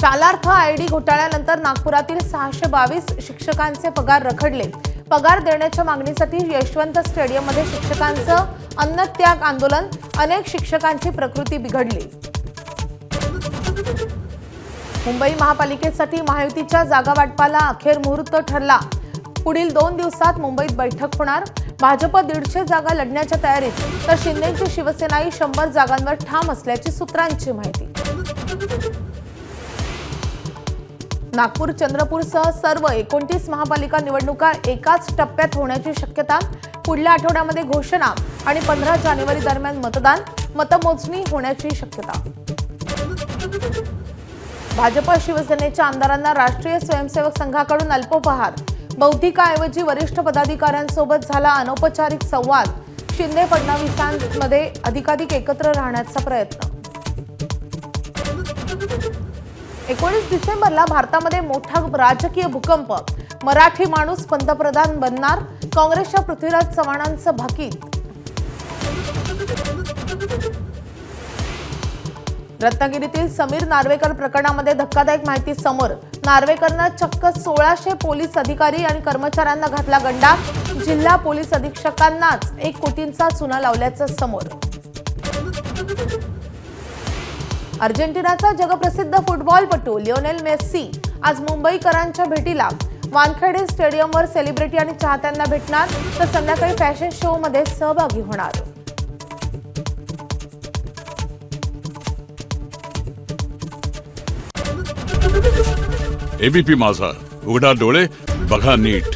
Shalarth ID घोटाळ्यानंतर नागपुरातील 622 शिक्षकांचे पगार रखडले। पगार देण्याच्या मागणीसाठी यशवंत स्टेडियममध्ये शिक्षकांचं अन्नत्याग आंदोलन। अनेक शिक्षकांची प्रकृती बिघडली। मुंबई महापालिकेसाठी महायुतीच्या जागा वाटपाला अखेर मुहूर्त ठरला। पुढील 2 दिवसात मुंबईत बैठक होणार। भाजप 150 जागा लढण्याच्या तयारीत, तर शिंदेची शिवसेनाही 100 जागांवर ठाम असल्याची सूत्रांची माहिती। नागपूर चंद्रपूरसह सर्व 29 महापालिका निवडणुका एकाच टप्प्यात होण्याची शक्यता। पुढल्या आठवड्यामध्ये घोषणा आणि 15 जानेवारी दरम्यान मतमोजणी होण्याची शक्यता। भाजप शिवसेनेच्या आमदारांना राष्ट्रीय स्वयंसेवक संघाकडून अल्पोपहार। बौद्धिकाऐवजी वरिष्ठ पदाधिकाऱ्यांसोबत झाला अनौपचारिक संवाद। शिंदे फडणवीसांमध्ये अधिकाधिक एकत्र राहण्याचा प्रयत्न। 19 डिसेंबरला भारतामध्ये मोठा राजकीय भूकंप। मराठी माणूस पंतप्रधान बनणार, काँग्रेसच्या पृथ्वीराज चव्हाणांचं भाकीत। रत्नागिरीतील समीर नार्वेकर प्रकरणामध्ये धक्कादायक माहिती समोर। नार्वेकरनं चक्क 1600 पोलीस अधिकारी आणि कर्मचाऱ्यांना घातला गंडा। जिल्हा पोलीस अधीक्षकांनाच 1 कोटींचा चुना लावल्याचं समोर। अर्जेंटिनाचा जगप्रसिद्ध फुटबॉलपटू लिओनेल मेस्सी आज मुंबईकरांच्या भेटीला। वानखेडे स्टेडियमवर सेलिब्रिटी आणि चाहत्यांना भेटणार, तर संध्याकाळी फॅशन शो मध्ये सहभागी होणार। एबीपी माझा, उघडा डोळे बघा नीट।